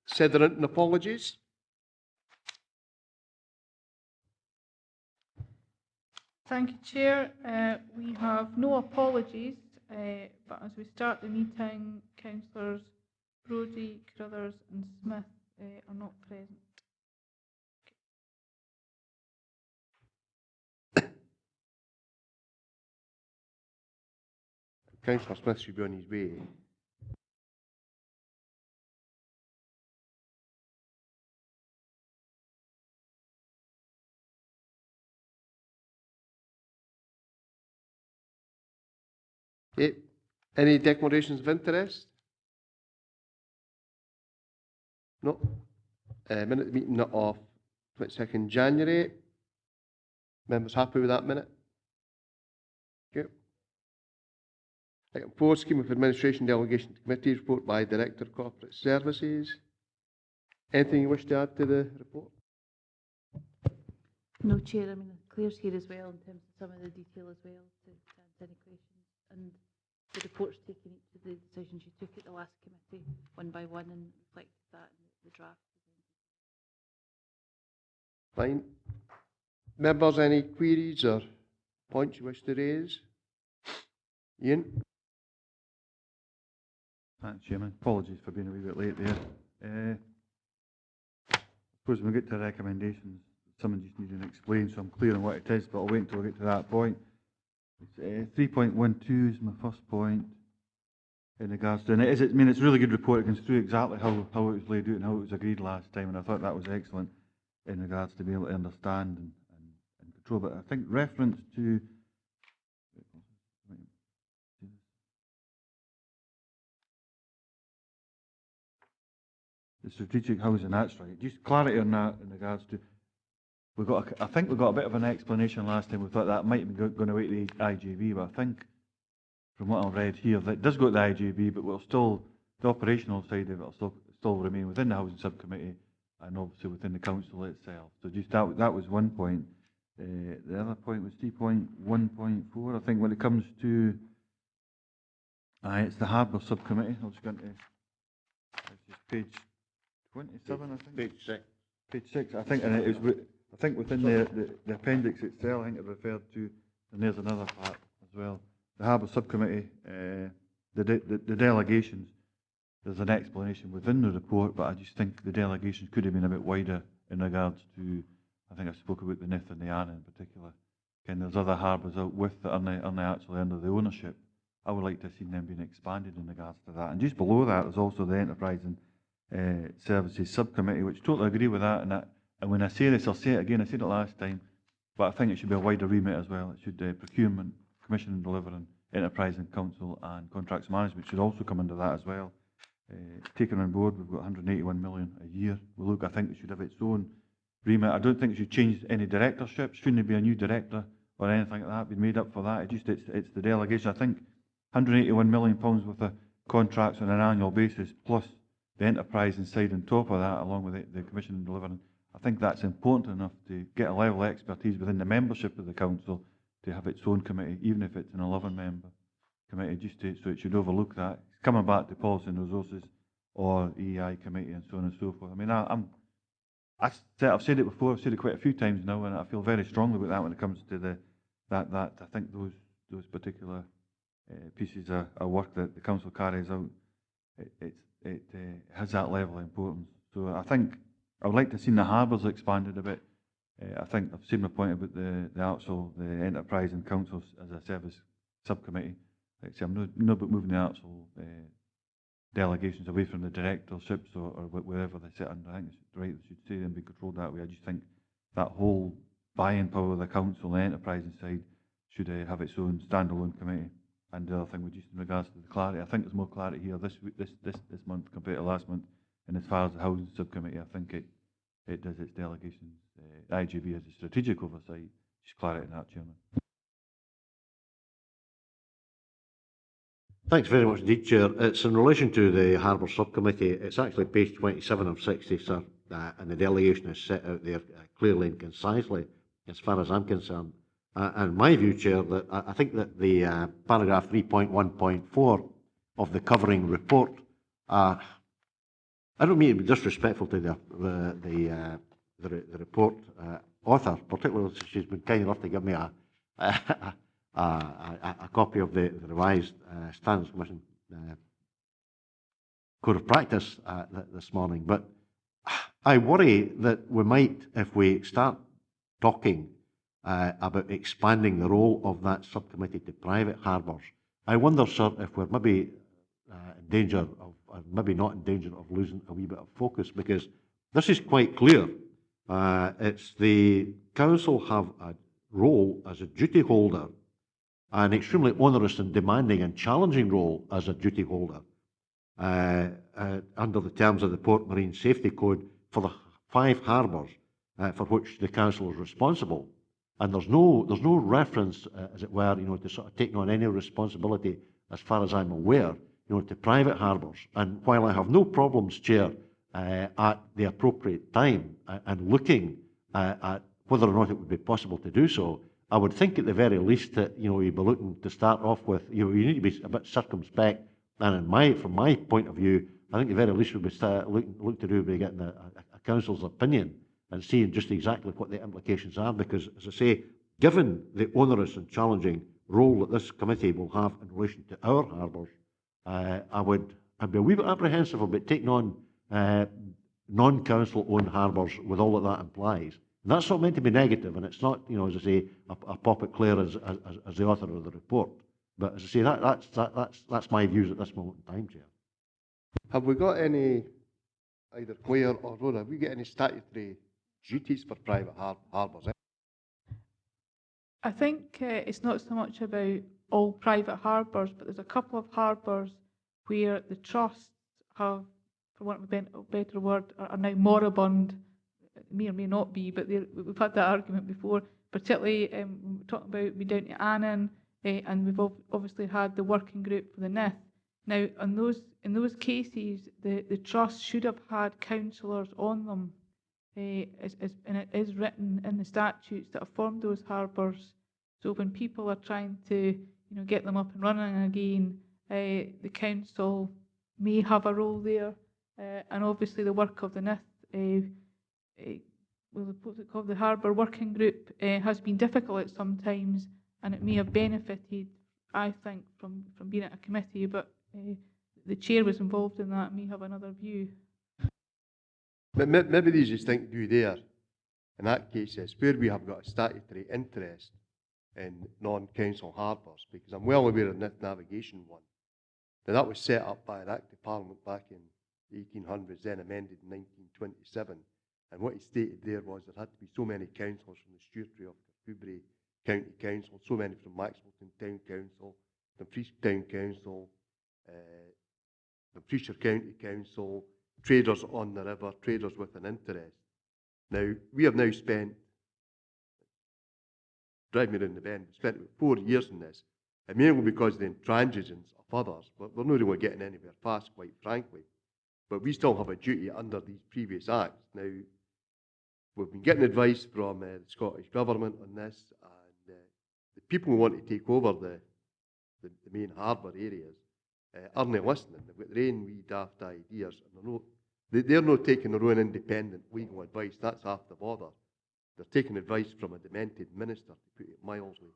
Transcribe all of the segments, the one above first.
Sederunt and apologies. Thank you, Chair. We have no apologies, but as we start the meeting, Councillors Brodie, Crothers and Smith are not present. Councillor Smith should be on his way. Okay. Any declarations of interest? No. Minute of the meeting of 22nd January. Members happy with that minute? Okay. Item 4, Scheme of Administration Delegation to Committees, report by Director Corporate Services. Anything you wish to add to the report? No, Chair. I mean, Claire's here as well in terms of some of the detail as well to answer any questions. And the report's taking each of the decisions you took at the last committee one by one and reflected that in the draft. Fine. Members, any queries or points you wish to raise? Ian? Thanks, Chairman. Apologies for being a wee bit late there. I suppose when we get to recommendations, someone just needs to explain, so I'm clear on what it is, but I'll wait until we get to that point. 3.12 is my first point in regards to, and it's a really good report. It goes through exactly how it was laid out and how it was agreed last time, and I thought that was excellent in regards to being able to understand and control. But I think reference to the strategic housing, that's right. Just clarity on that in regards to, I think we got a bit of an explanation last time. We thought that might be going away to the IJB, but I think from what I've read here, that it does go to the IJB, but we'll still, the operational side of it will still remain within the Housing Subcommittee and obviously within the Council itself. So just that was one point. The other point was 3.1.4. I think when it comes to, it's the Harbour Subcommittee. I'll just go into, it's just page 27, I think. Page 6. Page 6, I think, and it is. I think within the appendix itself, I think it referred to, and there's another part as well. The Harbour Subcommittee, the delegations. There's an explanation within the report, but I just think the delegations could have been a bit wider in regards to. I think I spoke about the Nith and the Anna in particular. And there's other harbours out with that are actually under the ownership. I would like to have seen them being expanded in regards to that. And just below that, there's also the Enterprise and Services Subcommittee, which totally agree with that. And when I say this, I'll say it again. I said it last time, but I think it should be a wider remit as well. It should procurement, commission and delivering, enterprise and council, and contracts management should also come under that as well. Taken on board, we've got 181 million a year. I think it should have its own remit. I don't think it should change any directorship. Shouldn't be a new director or anything like that being made up for that. It's the delegation. I think 181 million pounds worth of contracts on an annual basis, plus the enterprise inside on top of that, along with the commission and delivering. I think that's important enough to get a level of expertise within the membership of the council to have its own committee, even if it's an 11-member committee, so it should overlook that. Coming back to policy and resources or EEI committee and so on and so forth. I mean, I've said it before. I've said it quite a few times now, and I feel very strongly about that when it comes to that. I think those particular pieces of work that the council carries out, it has that level of importance. So I think I would like to have seen the harbours expanded a bit. I think I've seen my point about the enterprise and council as a service subcommittee. Like I say, I'm not about moving the actual delegations away from the directorships or wherever they sit under. I think it's right they should stay and be controlled that way. I just think that whole buying power of the council, the enterprise side, should have its own standalone committee. And the other thing was just in regards to the clarity. I think there's more clarity here this month compared to last month. And as far as the housing subcommittee, I think it does its delegations. IGB has a strategic oversight. Just clarity in that, Chairman. Thanks very much indeed, Chair. It's in relation to the Harbour Subcommittee. It's actually page 27 of 60, sir, and the delegation is set out there clearly and concisely, as far as I'm concerned. And my view, Chair, that I think that the paragraph 3.1.4 of the covering report I don't mean to be disrespectful to the report author, particularly since she's been kind enough to give me a copy of the revised Standards Commission Code of Practice this morning. But I worry that we might, if we start talking about expanding the role of that subcommittee to private harbours, I wonder, sir, if we're maybe in danger of, or maybe not in danger of losing a wee bit of focus, because this is quite clear. It's the council have a role as a duty holder, an extremely onerous and demanding and challenging role as a duty holder under the terms of the Port Marine Safety Code for the 5 harbours for which the council is responsible. And there's no reference, as it were, to sort of taking on any responsibility, as far as I'm aware, to private harbours. And while I have no problems, Chair, at the appropriate time and looking at whether or not it would be possible to do so, I would think at the very least that you'd be looking to start off with, you need to be a bit circumspect. And from my point of view, I think the very least would be look to do would be getting a council's opinion and seeing just exactly what the implications are. Because, as I say, given the onerous and challenging role that this committee will have in relation to our harbours, I'd be a wee bit apprehensive about taking on non-council owned harbours with all that implies. And that's not meant to be negative, and it's not, as I say, a poppet clear as the author of the report. But as I say, that's my views at this moment in time, Chair. Have we got any, either Claire or Rhoda, have we got any statutory duties for private harbours? I think it's not so much about all private harbours, but there's a couple of harbours where the trusts have, for want of a better word, are now moribund. It may or may not be, but we've had that argument before, particularly when we're talking about we down to Annan, and we've obviously had the working group for the NIF. Now, in those cases, the trust should have had councillors on them, and it is written in the statutes that have formed those harbours. So when people are trying to get them up and running again, the council may have a role there, and obviously the work of the NIF, what's it called, the Harbour Working Group, has been difficult at some times, and it may have benefited, I think, from being at a committee, but the chair was involved in that, may have another view. But maybe the easiest thing to do there, in that case, is where we have got a statutory interest in non-council harbours, because I'm well aware of the navigation one. Now, that was set up by an Act of Parliament back in the 1800s, then amended in 1927. And what he stated there was there had to be so many councillors from the Stewartry of Kirkcudbright County Council, so many from Maxwellton Town Council, Dumfries Town Council, Dumfriesshire County Council, traders on the river, traders with an interest. Now, we have now spent, drive me round the bend, spent about 4 years in this, and mainly because of the intransigence of others, but we're not really getting anywhere fast, quite frankly. But we still have a duty under these previous acts. Now, we've been getting advice from the Scottish Government on this, and the people who want to take over the main harbour areas aren't listening. They've got their own wee daft ideas, and they're not taking their own independent legal advice. That's half the bother. They're taking advice from a demented minister, to put it mildly.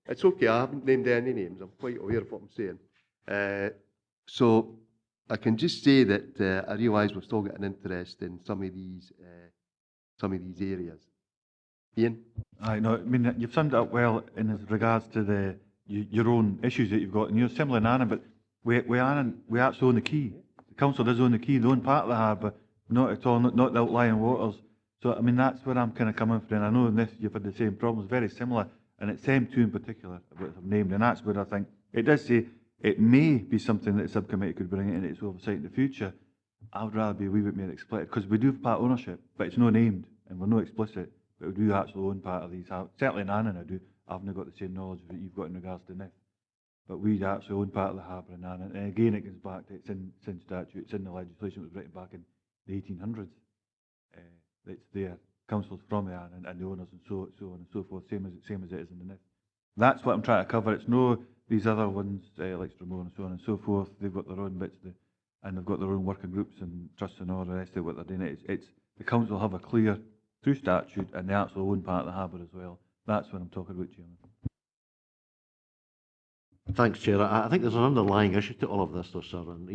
It's okay, I haven't named any names. I'm quite aware of what I'm saying. So I can just say that I realise we've still got an interest in some of these areas. Ian? I mean, you've summed it up well in regards to your own issues that you've got, and you're similar in Annan, but we actually own the key. The council does own the key, they own part of the harbour, not at all, not the outlying waters. So, I mean, that's where I'm kind of coming from, and I know in this you've had the same problems, very similar, and it's them two in particular, what I've named, and that's where I think, it does say it may be something that the subcommittee could bring in its oversight in the future. I would rather be a wee bit more explicit, because we do have part ownership, but it's not named, and we're not explicit, but we do actually own part of these. Certainly in Annan I haven't got the same knowledge that you've got in regards to NIF, but we actually own part of the harbour in Annan, and again it goes back to, it's in statute, it's in the legislation that was written back in the 1800s. It's there, councils from the Annan and the owners and so on and so forth, same as it is in the NIF. That's what I'm trying to cover. It's no these other ones, like Stromore and so on and so forth, they've got their own bits, and they've got their own working groups and trusts and all the rest of what they're doing. It's the council have a clear, through statute, and they actually own part of the harbour as well. That's what I'm talking about, Chairman. Thanks, Chair. I think there's an underlying issue to all of this, though, sir, and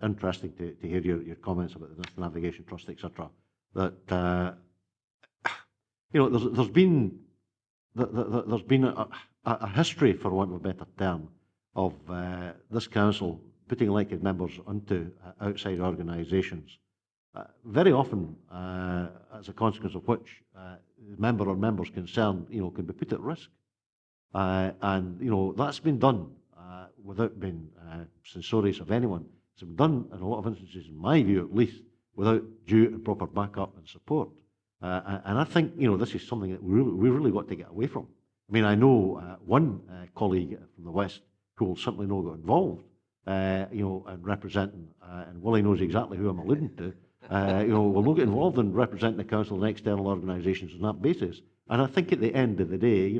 interesting to hear your comments about the National Navigation Trust, etc. That there's been a history, for want of a better term, of this council putting elected members onto outside organisations, very often as a consequence of which the member or members concerned, can be put at risk. And that's been done without being censorious of anyone. It's been done in a lot of instances, in my view at least, without due and proper backup and support. And I think this is something that we really got to get away from. I mean, I know one colleague from the West who will simply not get involved, in representing, and Willie knows exactly who I'm alluding to. Will not get involved in representing the council and external organisations on that basis. And I think at the end of the day,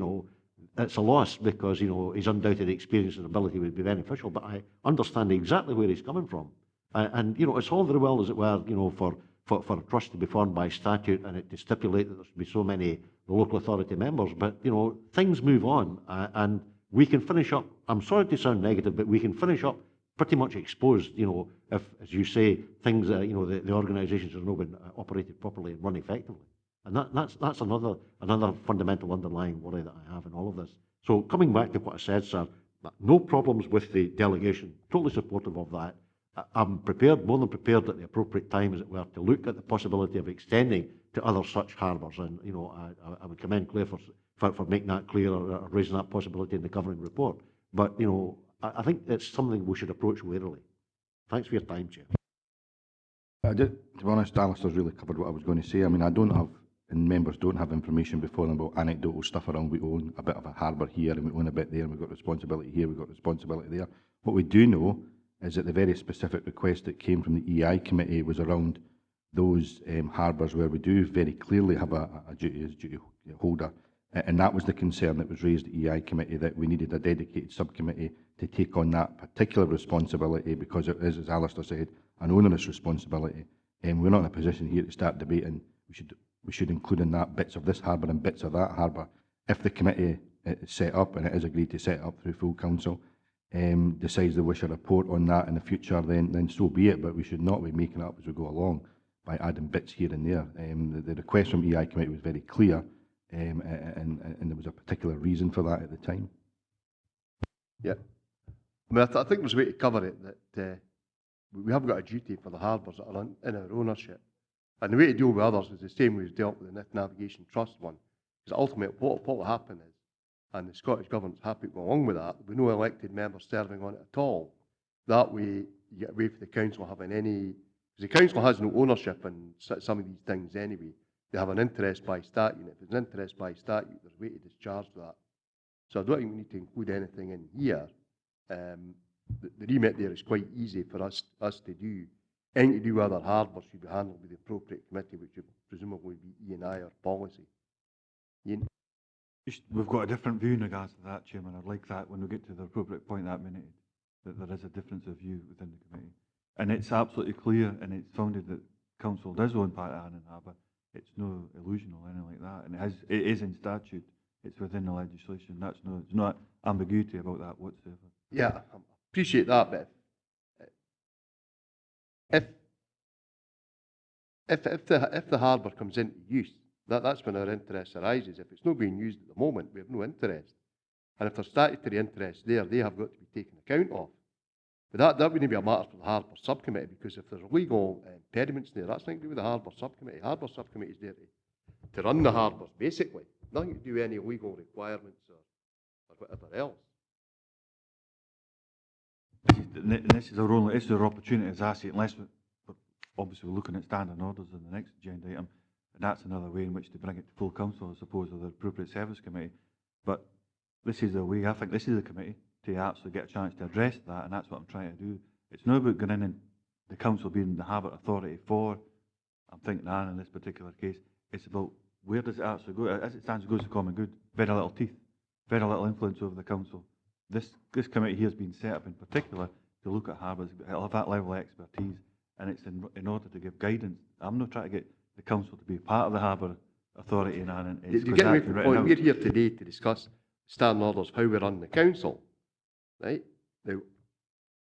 it's a loss because, his undoubted experience and ability would be beneficial, but I understand exactly where he's coming from. And it's all very well, as it were, for a trust to be formed by statute and it to stipulate that there should be so many local authority members, but, things move on and we can finish up, I'm sorry to sound negative, but we can finish up pretty much exposed, if, as you say, things, the organisations have not been operated properly and run effectively. And that's another fundamental underlying worry that I have in all of this. So coming back to what I said, sir, no problems with the delegation, totally supportive of that. I'm prepared, more than prepared at the appropriate time, as it were, to look at the possibility of extending to other such harbours. And, I would commend Claire for making that clear or raising that possibility in the covering report. But, I think it's something we should approach warily. Thanks for your time, Chair. To be honest, Alistair's really covered what I was going to say. I mean, I don't have, and members don't have information before them about anecdotal stuff around we own a bit of a harbour here and we own a bit there and we've got responsibility here, we've got responsibility there. What we do know is that the very specific request that came from the EI committee was around those harbours where we do very clearly have a duty as duty holder. And that was the concern that was raised at the EI committee, that we needed a dedicated subcommittee to take on that particular responsibility because it is, as Alistair said, an onerous responsibility. And we're not in a position here to start debating. We should include in that bits of this harbour and bits of that harbour. If the committee is set up, and it is agreed to set up through full council, decides they wish a report on that in the future, then so be it. But we should not be making it up as we go along by adding bits here and there. The request from EI committee was very clear, and there was a particular reason for that at the time. Yeah. I mean, I think there's a way to cover it, that we have got a duty for the harbours that are in our ownership. And the way to deal with others is the same way we've dealt with the Navigation Trust one. Because ultimately what will happen is, and the Scottish Government's happy to go along with that, with no elected members serving on it at all. That way you get away from the council having any, because the council has no ownership in some of these things anyway. They have an interest by statute, and if there's an interest by statute, there's a way to discharge that. So I don't think we need to include anything in here. The remit there is quite easy for us to do. Anything to do with other harbours should be handled by the appropriate committee, which would presumably be E&I or policy. Ian? We've got a different view in regards to that, Chairman. I'd like that when we get to the appropriate point that minute, that there is a difference of view within the committee. And it's absolutely clear, and it's founded that council does own part of Annan Harbour. It's no illusion or anything like that. And it is in statute. It's within the legislation. There's no ambiguity about that whatsoever. Yeah, I appreciate that, but if the harbour comes into use, that's when our interest arises. If it's not being used at the moment, we have no interest. And if there's statutory interest there, they have got to be taken account of. But that wouldn't be a matter for the harbour subcommittee, because if there's legal impediments there, that's nothing to do with the harbour subcommittee. Harbour subcommittee is there to run the harbours, basically. Nothing to do with any legal requirements or whatever else. This is our opportunity as asset, unless obviously we're looking at standing orders in the next agenda item, and that's another way in which to bring it to full council, I suppose, or the appropriate service committee. But this is a way, I think this is a committee to actually get a chance to address that, and that's what I'm trying to do. It's not about going in and the council being the harbour authority for, I'm thinking Anne in this particular case, it's about where does it actually go. As it stands, it goes to common good. Very little teeth, very little influence over the council. this committee here has been set up in particular to look at harbours, have that level of expertise, and it's in order to give guidance. I'm not trying to get the council to be part of the harbour authority and Annan. Do you get me the point? We're here today to discuss standing orders, how we run the council, right? Now,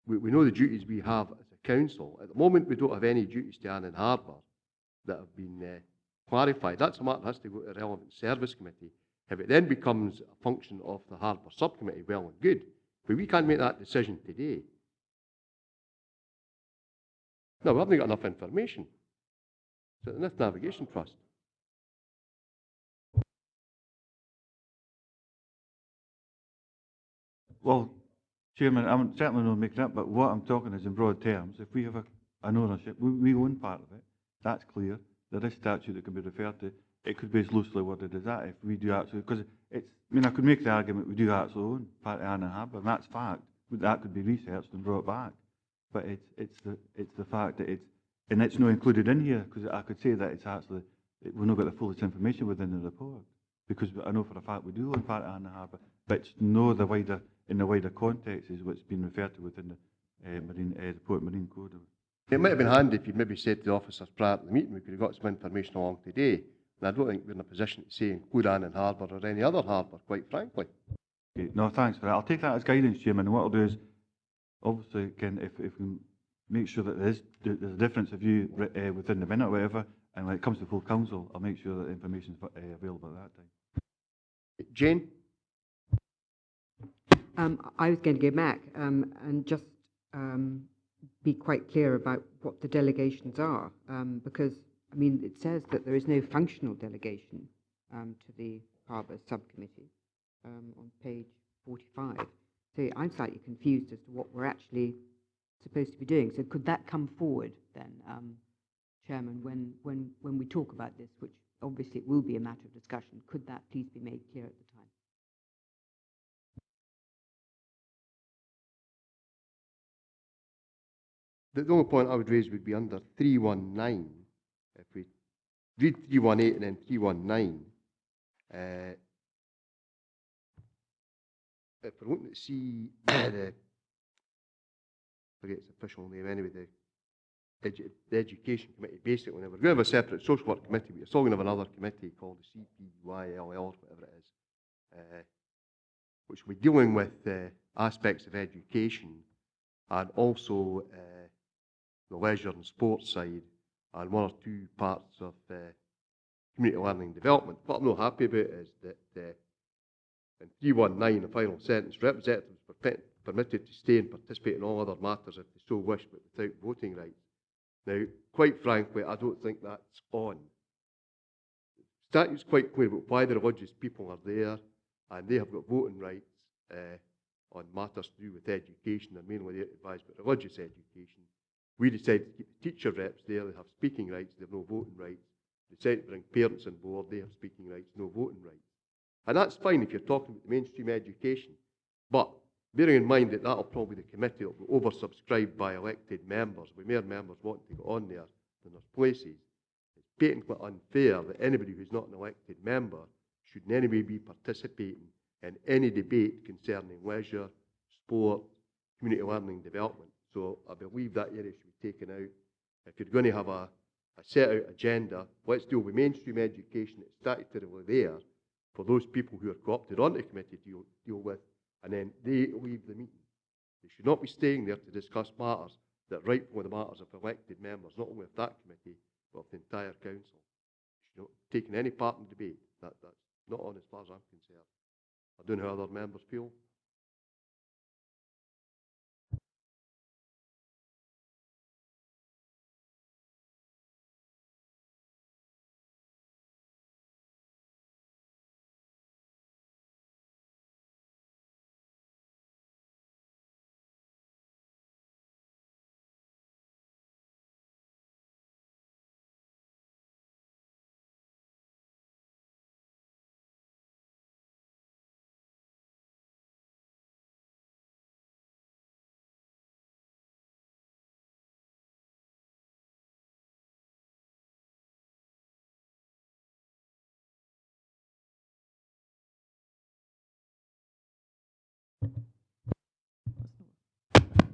we know the duties we have as a council. At the moment, we don't have any duties to Annan Harbour that have been clarified. That's a matter that has to go to the relevant service committee. If it then becomes a function of the harbour subcommittee, well and good. But we can't make that decision today. No, we haven't got enough information. So the North Navigation Trust. Well, Chairman, I'm certainly not making up, but what I'm talking is in broad terms. If we have an ownership, we own part of it. That's clear. There is statute that can be referred to. It could be as loosely worded as that if we do actually, because it's, I mean, I could make the argument we do actually own part of Annan Harbour, and that's fact. That could be researched and brought back. But it's the fact that and it's not included in here, because I could say that it's actually, we've not got the fullest information within the report, because I know for a fact we do own part of Annan Harbour, but it's no in the wider context is what's been referred to within the Port Marine Code. It might have been handy if you'd maybe said to the officers prior to the meeting, we could have got some information along today. And I don't think we're in a position to say include Annan Harbour or any other harbour, quite frankly. Okay, no, thanks for that. I'll take that as guidance, Chairman, and what I'll do is, obviously, again, if we make sure that there's a difference of view within the minute or whatever, and when it comes to full council, I'll make sure that the information is available at that time. Jane? I was going to go back and just be quite clear about what the delegations are, because, I mean, it says that there is no functional delegation to the Harbour Subcommittee on page 45. So I'm slightly confused as to what we're actually supposed to be doing. So could that come forward then, Chairman, when we talk about this, which obviously it will be a matter of discussion, could that please be made clear at the time? The only point I would raise would be under 319. If we read 318 and then 319, if we're looking to see the, forget its official name anyway, the Education Committee, basically, we're going to have a separate social work committee, but you're still going to have another committee called the CPYLL, or whatever it is, which will be dealing with aspects of education and also the leisure and sports side, and one or two parts of community learning development. What I'm not happy about is that in 319, the final sentence, representatives are permitted to stay and participate in all other matters if they so wish, but without voting rights. Now, quite frankly, I don't think that's on. The statute's quite clear about why the religious people are there, and they have got voting rights on matters to do with education. They're mainly there to advise about religious education. We decided to keep the teacher reps there. They have speaking rights. They have no voting rights. We decided to bring parents on board. They have speaking rights, no voting rights. And that's fine if you're talking about the mainstream education. But bearing in mind that that'll probably be the committee that will be oversubscribed by elected members, with more members wanting to go on there than there's places, it's patently unfair that anybody who's not an elected member should in any way be participating in any debate concerning leisure, sport, community learning development. So I believe that area should be taken out. If you're going to have a set out agenda, let's deal with mainstream education that's statutorily there for those people who are co-opted onto the committee to deal with, and then they leave the meeting. They should not be staying there to discuss matters that rightfully the matters of elected members, not only of that committee, but of the entire council. They should not be taking any part in the debate. That's not on as far as I'm concerned. I don't know how other members feel.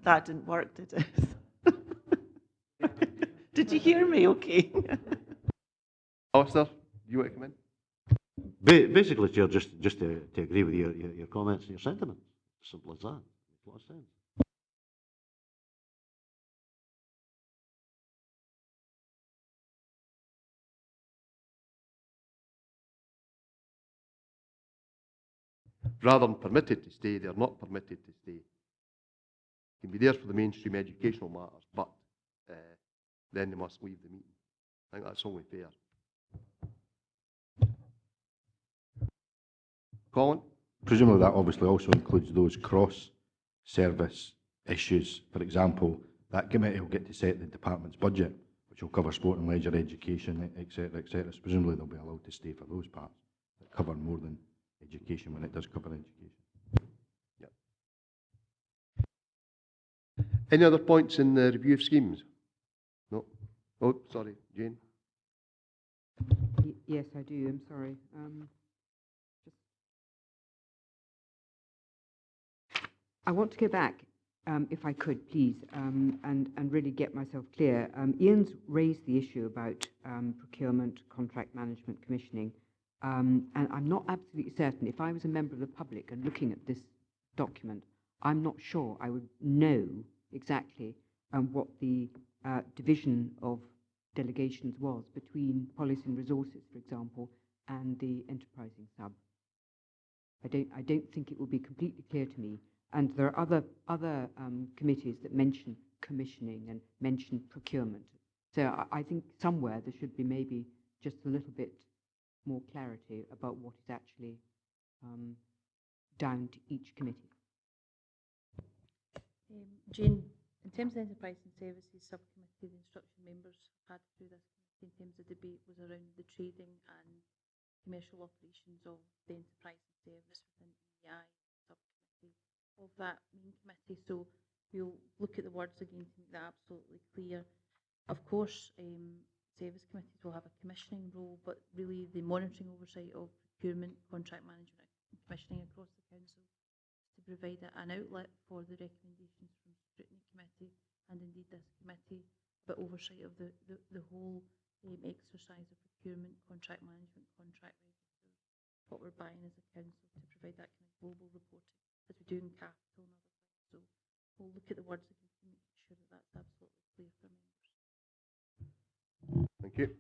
That didn't work, did it? Did you hear me okay? Alistair, do you want to come in? Basically, Chair, just to agree with your comments and your sentiments. Simple as that. Makes a lot of sense. Rather than permitted to stay, they're not permitted to stay. Can be there for the mainstream educational matters, but then they must leave the meeting. I think that's only fair. Colin? Presumably that obviously also includes those cross-service issues. For example, that committee will get to set the department's budget, which will cover sport and leisure, education, etc., etc. So presumably they'll be allowed to stay for those parts that cover more than education when it does cover education. Yep. Any other points in the review of schemes? No? Oh, sorry, Jane. Yes, I do. I'm sorry. I want to go back, if I could, please, and really get myself clear. Ian's raised the issue about procurement, contract management, commissioning, and I'm not absolutely certain. If I was a member of the public and looking at this document, I'm not sure I would know exactly what the division of delegations was between policy and resources, for example, and the enterprising sub. I don't think it will be completely clear to me. And there are other committees that mention commissioning and mention procurement. So I think somewhere there should be maybe just a little bit more clarity about what is actually down to each committee. Jane, in terms of enterprise and services subcommittee, the instruction members had through this committee in terms of debate was around the trading and commercial operations of the enterprise and service within EI subcommittee of that main committee. So we'll look at the words again to make that absolutely clear. Of course, service committees will have a commissioning role, but really the monitoring oversight of procurement, contract management and commissioning across the council to provide an outlet for the recommendations from the scrutiny committee and indeed this committee, but oversight of the whole exercise of procurement, contract management, contract registers, what we're buying as a council to provide that kind of global reporting as we do in capital and other things. So we'll look at the words again to make sure that that's absolutely clear for members. Thank you.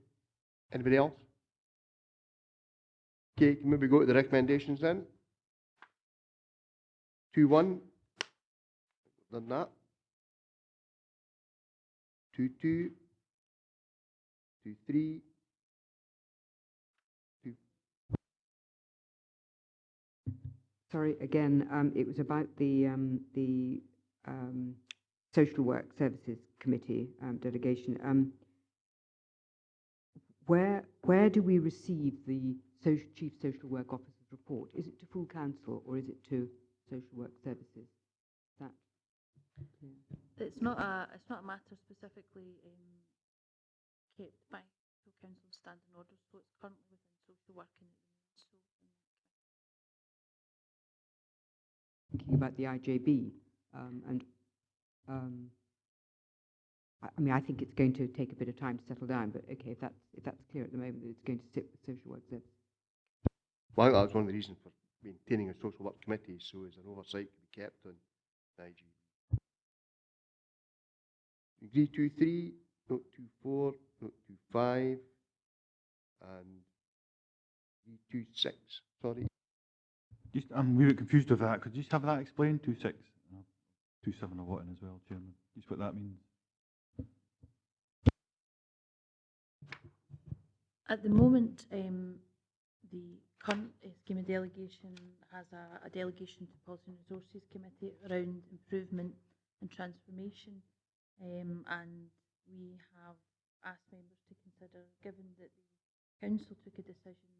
Anybody else? Okay, can maybe go to the recommendations then? 2-1. Done that. 2-2. 2-3. 2. Sorry, again, it was about the Social Work Services Committee delegation. Where do we receive the Chief Social Work Officer's report? Is it to full council or is it to Social Work Services? Is that clear? It's not a matter specifically kept by full council standing orders, so it's currently within social work and it remains so. Thinking about the IJB, I mean, I think it's going to take a bit of time to settle down, but okay, if that's clear at the moment, that it's going to sit with social work services. Well, I think that was one of the reasons for maintaining a social work committee, so as an oversight can be kept on IG. Agree 2-3, note 2-4, note 2-5, and 2-6. Sorry. Just, I'm a wee bit confused with that. Could you just have that explained? 2-6, 2-7 or what in as well, Chairman? Just what that means. At the moment, the current scheme of delegation has a delegation to Policy and Resources Committee around improvement and transformation, and we have asked members to consider, given that the council took a decision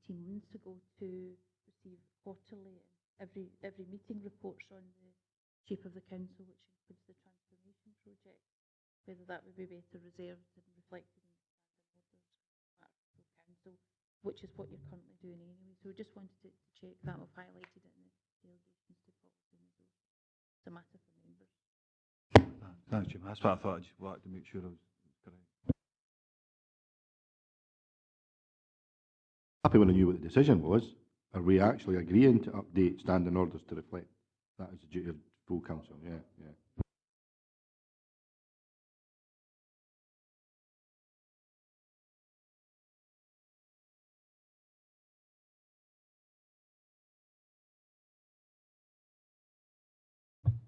18 months ago to receive quarterly every meeting reports on the shape of the council, which includes the transformation project, whether that would be better reserved and reflected in the standing orders at the council, which is what you're currently doing anyway. So we just wanted to check that. We've highlighted it in the delegations to policy and resources. It's a matter for members. Thanks, Jim. That's what I thought. I just wanted to make sure I was correct. Happy when I knew what the decision was. Are we actually agreeing to update standing orders to reflect that is the duty of full council? Yeah, yeah.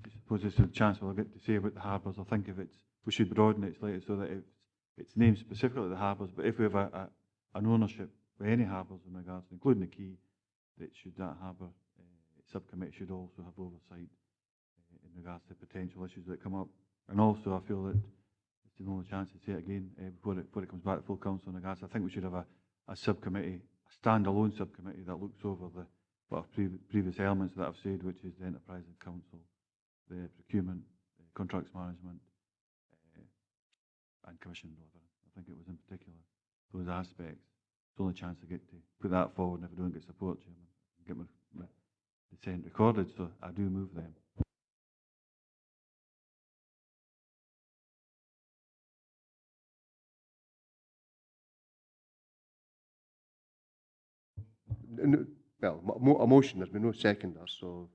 I suppose this is a chance we'll get to say about the harbours. I think if we should broaden it slightly so that it's named specifically the harbours, but if we have an ownership with any harbours in regards, including the quay, that harbour subcommittee should also have oversight in regards to potential issues that come up. And also, I feel that it's the only chance to say it again before it comes back to full council in regards. I think we should have a subcommittee, a standalone subcommittee that looks over the previous elements that I've said, which is the enterprise and council, the procurement, contracts management, and commission delivery. I think it was in particular those aspects. It's the only chance I get to put that forward, and if I don't get support, Chairman, I get my dissent recorded, so I do move them. Well, a motion, there's been no seconder, so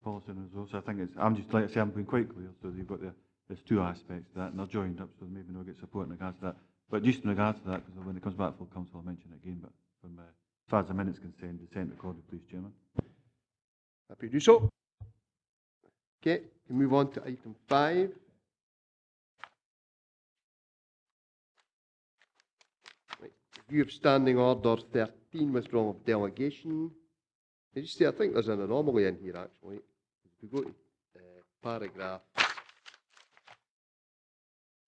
Policy and resource. I think I'm just like I say, I'm being quite clear. So you've got there's two aspects to that, and they're joined up, so maybe no get support in regards to that. But just in regards to that, because when it comes back to full council, I'll mention it again. But from as far as the minutes concerned, dissent recorded, please, Chairman. happy to do so. Okay, we move on to item 5. Right. Review of Standing Order 13, withdrawal of delegation. I just say, I think there's an anomaly in here, actually. If we go to paragraph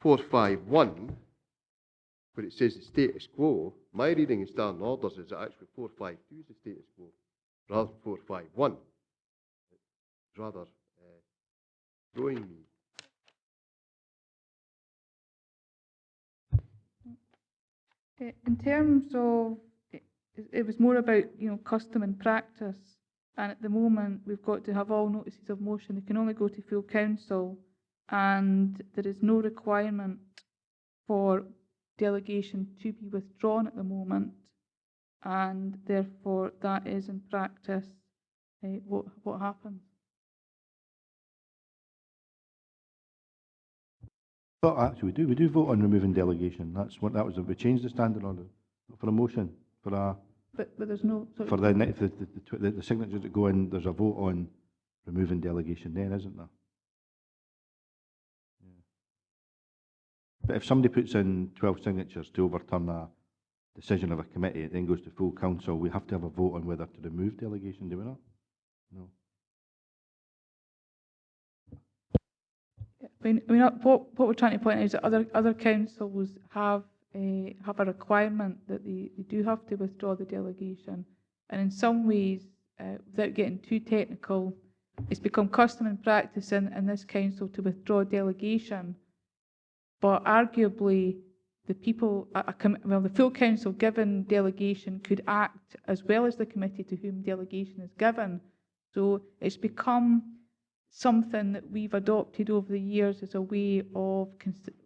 451, where it says the status quo, my reading in standing orders is that actually 452 is the status quo, rather than 451. It's rather throwing me. In terms of, it was more about, custom and practice, and at the moment we've got to have all notices of motion. They can only go to full council, and there is no requirement for delegation to be withdrawn at the moment, and therefore that is in practice what happens. But actually, we do vote on removing delegation. That was we changed the standing order for a motion for a. But there's no sort for of the signatures that go in. There's a vote on removing delegation there, isn't there? Yeah. But if somebody puts in 12 signatures to overturn a decision of a committee, it then goes to full council. We have to have a vote on whether to remove delegation. Do we not? No. I mean, what we're trying to point out is that other councils have a requirement that they do have to withdraw the delegation, and in some ways, without getting too technical, it's become custom and practice in this council to withdraw delegation, but arguably the people, the full council given delegation could act as well as the committee to whom delegation is given. So it's become something that we've adopted over the years as a way of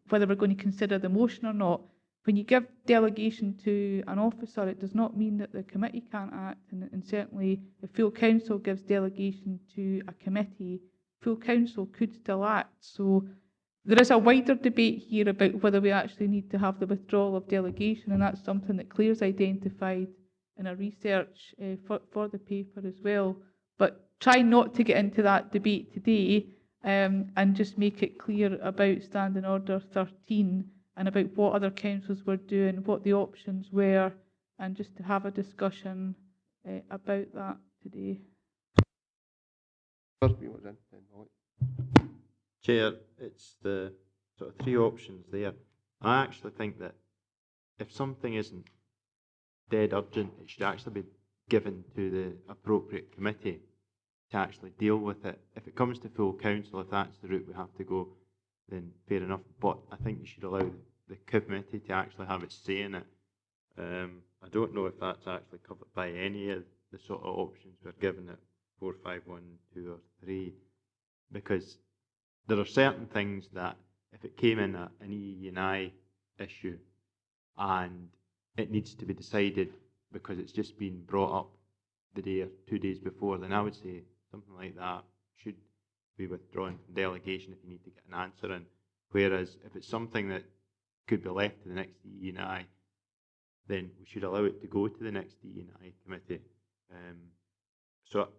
whether we're going to consider the motion or not. When you give delegation to an officer, it does not mean that the committee can't act, and certainly if full council gives delegation to a committee, full council could still act. So there is a wider debate here about whether we actually need to have the withdrawal of delegation, and that's something that Claire's identified in a research for the paper as well. But try not to get into that debate today, and just make it clear about Standing Order 13 and about what other councils were doing, what the options were, and just to have a discussion about that today. Chair, it's the sort of 3 options there. I actually think that if something isn't dead urgent, it should actually be given to the appropriate committee to actually deal with it. If it comes to full council, if that's the route we have to go, then fair enough. But I think you should allow the committee to actually have its say in it. I don't know if that's actually covered by any of the sort of options we're given at 4, 5, 1, 2 or 3, because there are certain things that if it came in an EE&I issue and it needs to be decided because it's just been brought up the day or 2 days before, then I would say something like that should be withdrawn from delegation if you need to get an answer in. Whereas if it's something that could be left to the next EE&I, then we should allow it to go to the next EE&I committee. So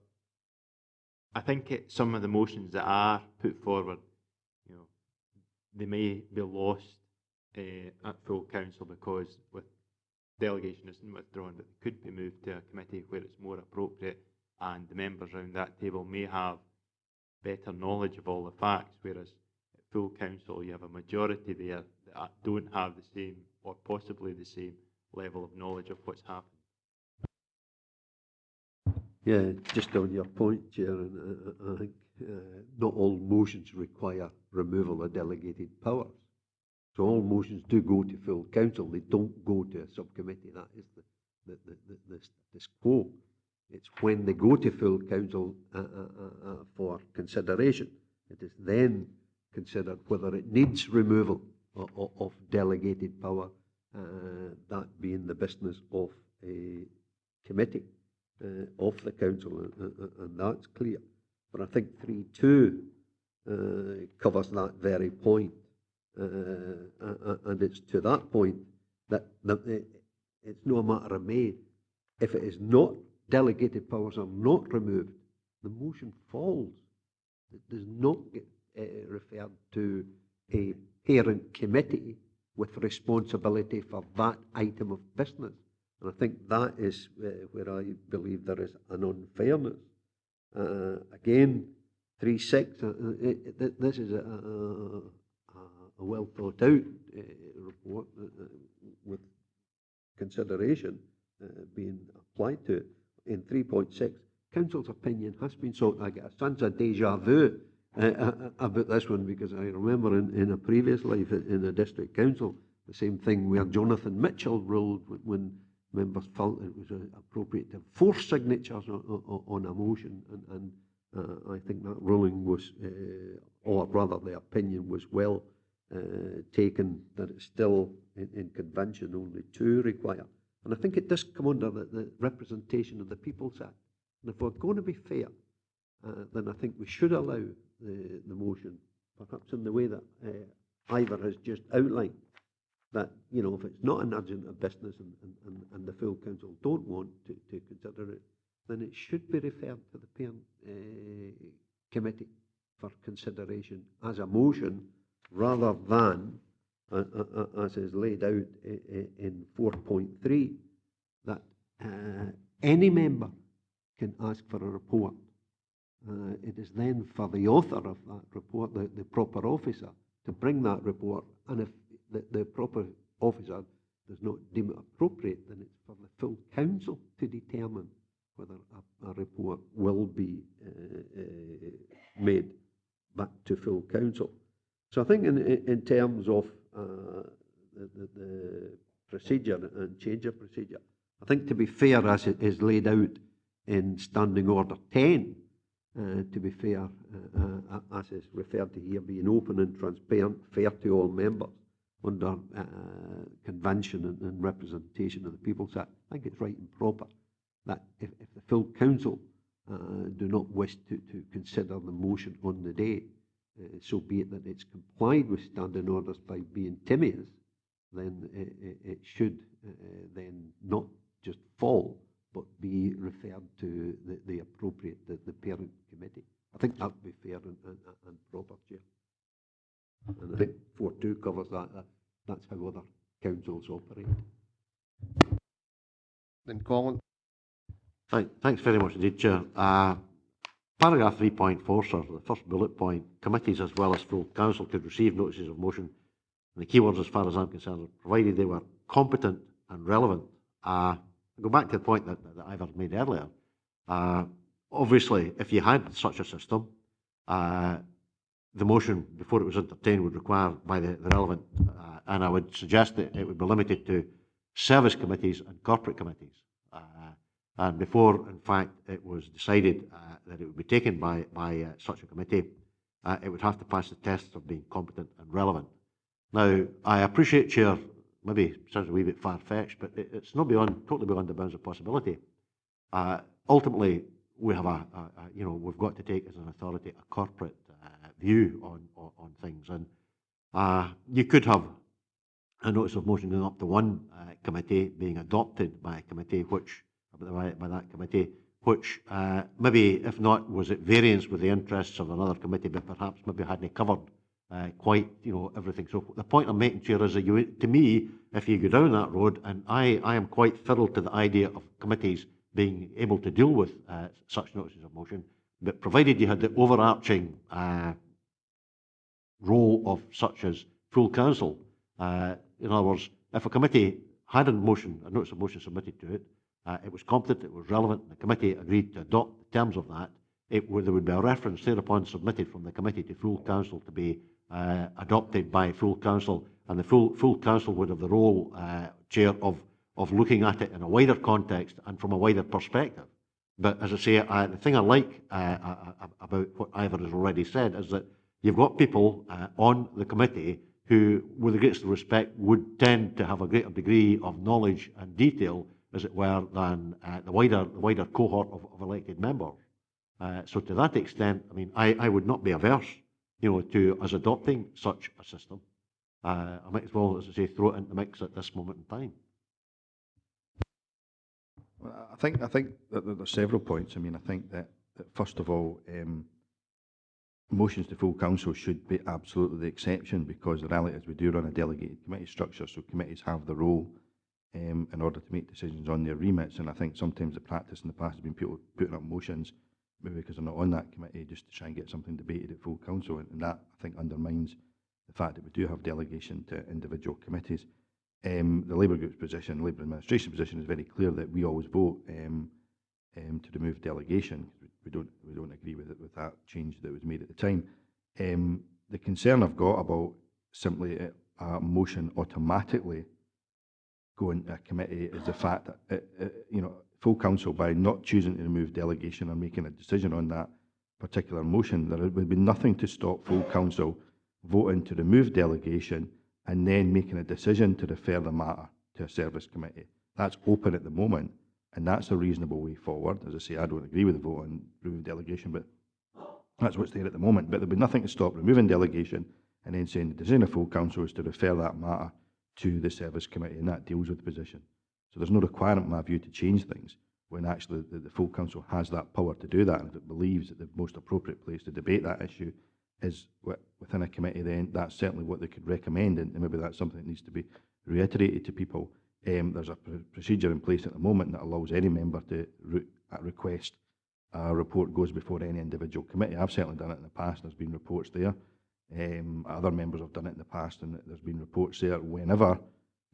I think some of the motions that are put forward, you know, they may be lost at full council because with delegation isn't withdrawn, but they could be moved to a committee where it's more appropriate, and the members around that table may have better knowledge of all the facts, whereas at full council you have a majority there that don't have the same or possibly the same level of knowledge of what's happened. Yeah, just on your point, Chair, and I think not all motions require removal of delegated powers. So all motions do go to full council. They don't go to a subcommittee. That is the status quo. It's when they go to full council for consideration, it is then considered whether it needs removal of delegated power, that being the business of a committee of the council, and that's clear. But I think 3.2 covers that very point, and it's to that point that it's no matter of me. If it is not, delegated powers are not removed, the motion falls. It does not get referred to a parent committee with responsibility for that item of business. And I think that is where I believe there is an unfairness. Again, 3.6, this is a well thought out report with consideration being applied to it. In 3.6, Council's opinion has been sought. I get a sense of deja vu about this one, because I remember in a previous life in the District Council, the same thing where Jonathan Mitchell ruled when members felt it was appropriate to have 4 signatures on a motion, and I think that ruling was, or rather the opinion was well taken, that it's still in convention only 2 require. And I think it does come under the Representation of the People's Act. And if we're going to be fair, then I think we should allow the motion, perhaps in the way that Ivor has just outlined, that, you know, if it's not an urgent business and the full council don't want to consider it, then it should be referred to the parent committee for consideration as a motion, rather than as is laid out in 4.3, that any member can ask for a report. It is then for the author of that report, the proper officer, to bring that report, and if the proper officer does not deem it appropriate, then it's for the full council to determine whether a report will be made back to full council. So I think in terms of the procedure and change of procedure, I think, to be fair, as it is laid out in Standing Order 10, to be fair, as is referred to here, being open and transparent, fair to all members under convention and representation of the People's Act, I think it's right and proper that if the full council do not wish to consider the motion on the day, so be it that it's complied with standing orders by being timious, then it should then not just fall, but be referred to the appropriate, the parent committee. I think that would be fair and proper, Chair. And I think 4.2 covers that. That's how other councils operate. Then Colin. Thanks very much indeed, Chair. Paragraph 3.4, sir, the first bullet point, committees as well as full council could receive notices of motion. And the key words, as far as I'm concerned, provided they were competent and relevant. I go back to the point that Ivor made earlier. the motion, before it was entertained, would require by the relevant, and I would suggest that it would be limited to service committees and corporate committees. And before, in fact, it was decided that it would be taken by such a committee, it would have to pass the tests of being competent and relevant. Now, I appreciate, Chair, maybe sounds a wee bit far-fetched, but it's not totally beyond the bounds of possibility. Ultimately, we have we've got to take as an authority a corporate view on things, and you could have a notice of motion going up to one committee being adopted by a committee which maybe, if not, was at variance with the interests of another committee, but perhaps maybe hadn't covered quite, everything. So the point I'm making, Chair, is that to me, if you go down that road, and I am quite fiddled to the idea of committees being able to deal with such notices of motion, but provided you had the overarching role of such as full council. In other words, if a committee had a notice of motion submitted to it, it was competent, it was relevant, and the committee agreed to adopt the terms of that, there would be a reference thereupon submitted from the committee to full council to be adopted by full council, and the full council would have the role, Chair, of looking at it in a wider context and from a wider perspective. But as I say, the thing I like about what Ivor has already said is that you've got people on the committee who, with the greatest respect, would tend to have a greater degree of knowledge and detail, as it were, than the wider cohort of elected members. So to that extent, I mean, I would not be averse, to us adopting such a system. I might as well, as I say, throw it into the mix at this moment in time. Well, I think that there's several points. I mean, I think that first of all, motions to full council should be absolutely the exception, because the reality is we do run a delegated committee structure, so committees have the role in order to make decisions on their remits. And I think sometimes the practice in the past has been people putting up motions, maybe because they're not on that committee, just to try and get something debated at full council, and that, I think, undermines the fact that we do have delegation to individual committees. The Labour Group's position, Labour Administration position, is very clear that we always vote to remove delegation. We don't agree with that change that was made at the time. The concern I've got about simply a motion automatically going to a committee is the fact that full council, by not choosing to remove delegation or making a decision on that particular motion, there would be nothing to stop full council voting to remove delegation and then making a decision to refer the matter to a service committee. That's open at the moment, and that's a reasonable way forward. As I say, I don't agree with the vote on removing delegation, but that's what's there at the moment. But there'll be nothing to stop removing delegation and then saying the decision of full council is to refer that matter to the service committee, and that deals with the position. So there's no requirement, in my view, to change things when actually the full council has that power to do that. And if it believes that the most appropriate place to debate that issue is within a committee, then that's certainly what they could recommend, and maybe that's something that needs to be reiterated to people. There's a procedure in place at the moment that allows any member to request a report goes before any individual committee. I've certainly done it in the past, there's been reports there. Other members have done it in the past, and there's been reports there. Whenever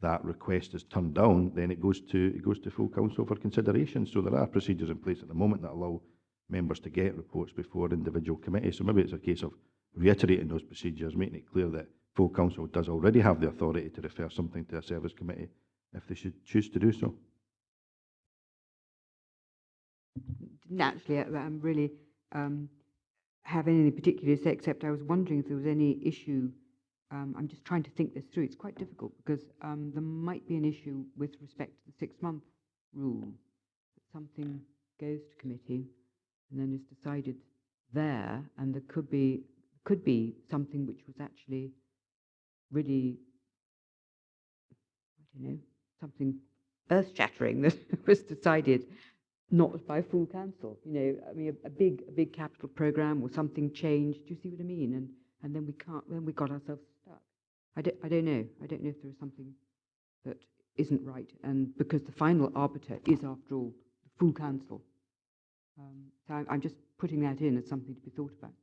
that request is turned down, then it goes to full council for consideration. So there are procedures in place at the moment that allow members to get reports before individual committees. So maybe it's a case of reiterating those procedures, making it clear that full council does already have the authority to refer something to a service committee if they should choose to do so. Didn't actually really have any particular say, except I was wondering if there was any issue. I'm just trying to think this through. It's quite difficult because there might be an issue with respect to the 6-month rule. That something goes to committee and then is decided there, and there could be something which was actually really, I don't know, something earth-shattering that was decided not by full council. I mean, a big capital program or something changed. Do you see what I mean? And then we got ourselves stuck. I don't know. I don't know if there is something that isn't right, and because the final arbiter is, after all, the full council. So I'm just putting that in as something to be thought about.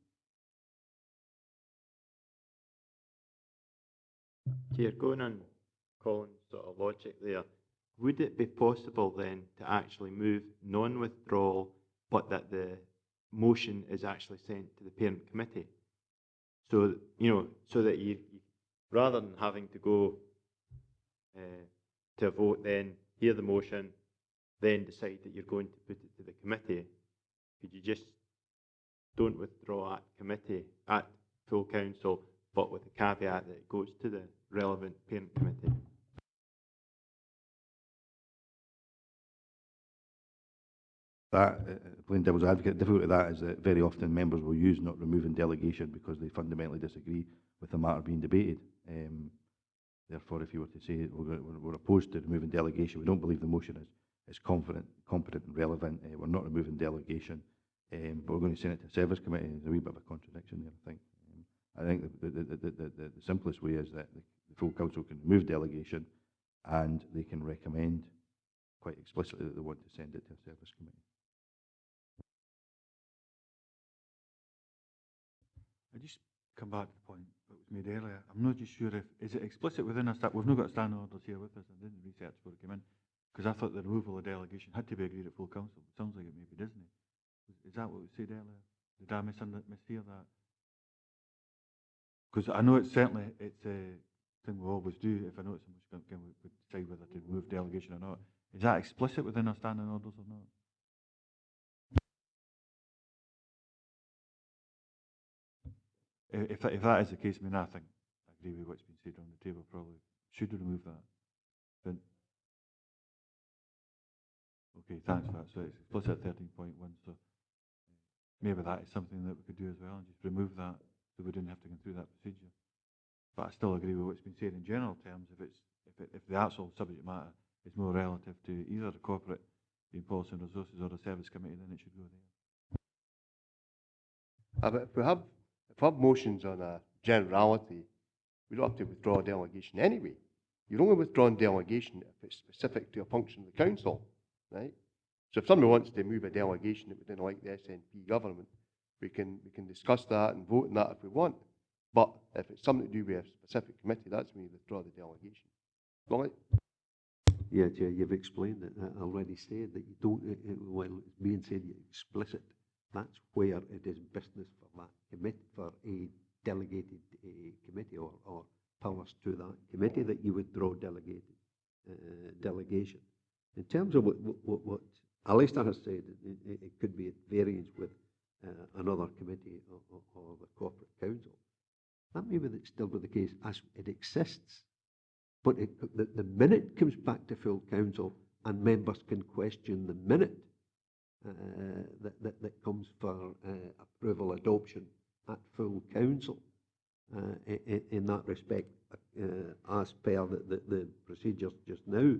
Chair, going on Colin's sort of logic there, would it be possible then to actually move non-withdrawal, but that the motion is actually sent to the parent committee? So, so that rather than having to go to a vote, then hear the motion, then decide that you're going to put it to the committee, could you just don't withdraw at committee, at full council, but with the caveat that it goes to the relevant parent committee? That, playing devil's advocate, the difficulty with that is that very often members will use not removing delegation because they fundamentally disagree with the matter being debated. Therefore, if you were to say we're opposed to removing delegation, we don't believe the motion is competent and relevant, we're not removing delegation, but we're going to send it to the service committee. There's a wee bit of a contradiction there, I think. I think the simplest way is that the full council can remove delegation and they can recommend quite explicitly that they want to send it to a service committee. I just come back to the point that was made earlier. I'm not just sure is it explicit within our we've not got standing orders here with us. I didn't research before it came in, because I thought the removal of delegation had to be agreed at full council. It sounds like it maybe doesn't. Is that what was said earlier? Did I mishear that? Because I know it's a thing we always do. If I know it's someone's going to decide whether to remove delegation or not. Is that explicit within our standing orders or not? If that is the case, I mean, I think I agree with what's been said on the table. Probably should remove that. But okay, thanks for that. So it's explicit 13.1. So maybe that is something that we could do as well, and just remove that so we didn't have to go through that procedure. But I still agree with what's been said in general terms. If the actual subject matter is more relative to either the corporate policy and resources or the service committee, then it should go there. But if we have motions on a generality, we don't have to withdraw a delegation anyway. You're only withdrawing delegation if it's specific to a function of the council, right? So if somebody wants to move a delegation that we didn't like the SNP government, we can discuss that and vote on that if we want. But if it's something to do with a specific committee, that's when you withdraw the delegation. Right? Yeah, Chair, you've explained it. I already said that you don't, well, it's being said explicit. That's where it is business for that committee, for a delegated committee or powers to that committee that you withdraw delegation. In terms of what Alistair has said, it could be at variance with another committee or the corporate council. That may be still be the case as it exists, but the minute comes back to full council and members can question the minute that comes for approval adoption at full council. In that respect, as per the procedures just now.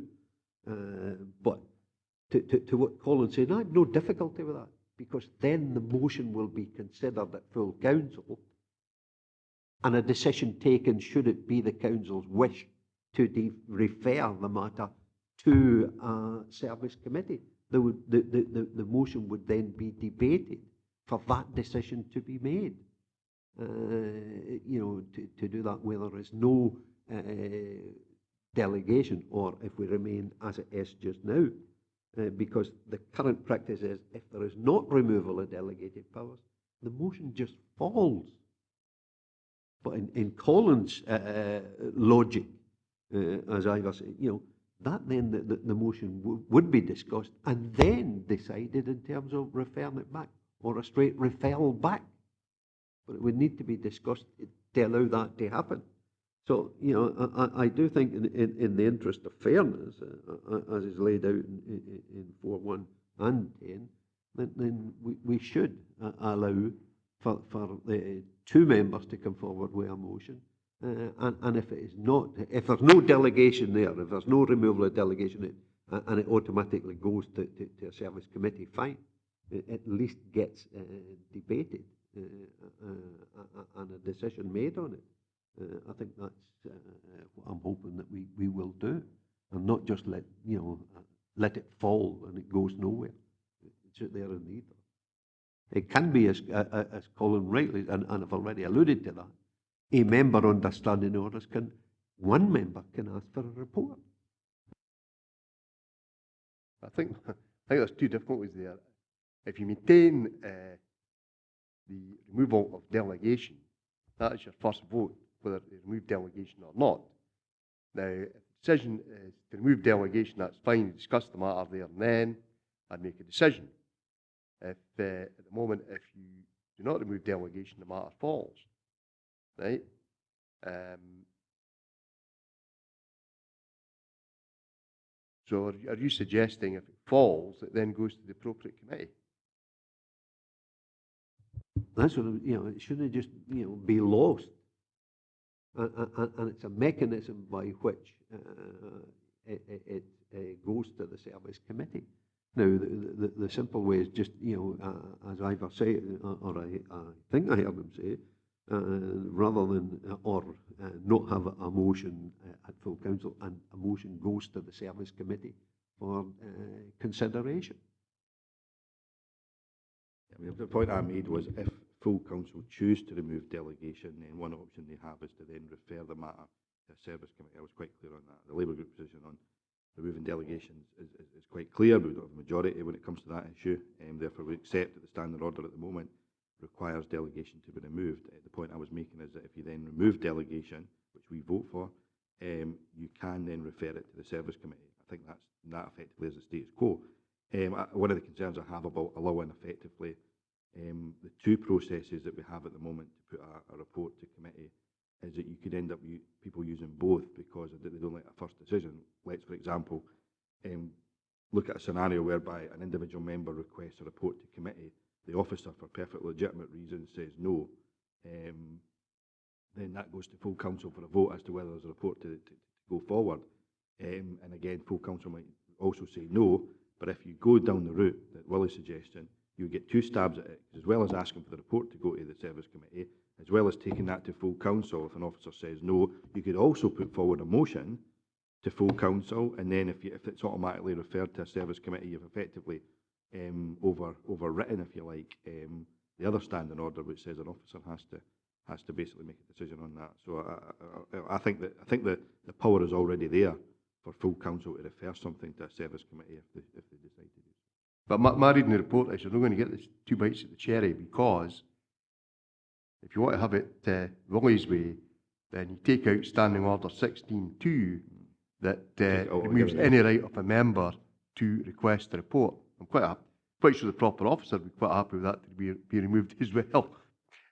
But to what Colin said, I have no difficulty with that, because then the motion will be considered at full council and a decision taken, should it be the council's wish to refer the matter to a service committee. The motion would then be debated for that decision to be made. To do that where there is no delegation, or if we remain as it is just now, because the current practice is if there is not removal of delegated powers, the motion just falls. But in Colin's logic, as I was saying, that then the motion would be discussed and then decided in terms of referring it back, or a straight referral back. But it would need to be discussed to allow that to happen. So, I do think in the interest of fairness, as is laid out in 4.1 and 10, then we should allow for the two members to come forward with a motion. And if it is not, if there's no delegation there, if there's no removal of delegation, and it automatically goes to a service committee, fine. It at least gets debated and a decision made on it. I think that's what I'm hoping that we will do, and not just let it fall and it goes nowhere. It's out there in the ether. It can be, as Colin rightly, and I've already alluded to that, a member under standing orders one member can ask for a report. I think there's two difficulties there. If you maintain the removal of delegation, That is your first vote, whether to remove delegation or not. Now, if the decision is to remove delegation, that's fine, you discuss the matter there and then, and make a decision. If, at the moment, if you do not remove delegation, the matter falls, right? So are you suggesting if it falls, it then goes to the appropriate committee? That's what, it shouldn't just, be lost. And it's a mechanism by which it goes to the service committee. Now, the simple way is just, as Ivor said, or I think I heard him say, rather than, not have a motion at full council, and a motion goes to the service committee for consideration. I mean, the point I made was if full council choose to remove delegation, then one option they have is to then refer the matter to a service committee. I was quite clear on that. The Labour Group position on removing delegations is quite clear. We don't have a majority when it comes to that issue, and therefore we accept that the standing order at the moment requires delegation to be removed. The point I was making is that if you then remove delegation, which we vote for, you can then refer it to the service committee. I think that effectively is the status quo. One of the concerns I have about allowing effectively the two processes that we have at the moment to put a report to committee is that you could end up people using both because they don't like a first decision. Let's, for example, look at a scenario whereby an individual member requests a report to committee, the officer, for perfectly legitimate reasons, says no, then that goes to full council for a vote as to whether there's a report to go forward. And again, full council might also say no, but if you go down the route that Willie's suggesting, you get two stabs at it, as well as asking for the report to go to the service committee, as well as taking that to full council. If an officer says no, you could also put forward a motion to full council, and then if it's automatically referred to a service committee, you've effectively overwritten, if you like, the other standing order, which says an officer has to basically make a decision on that. So I think that the power is already there for full council to refer something to a service committee if they decide to do so. But my reading the report is you're not going to get the two bites at the cherry, because if you want to have it Willie's way, then you take out Standing Order 16.2 that removes any right of a member to request a report. I'm quite sure the proper officer would be quite happy with that to be removed as well.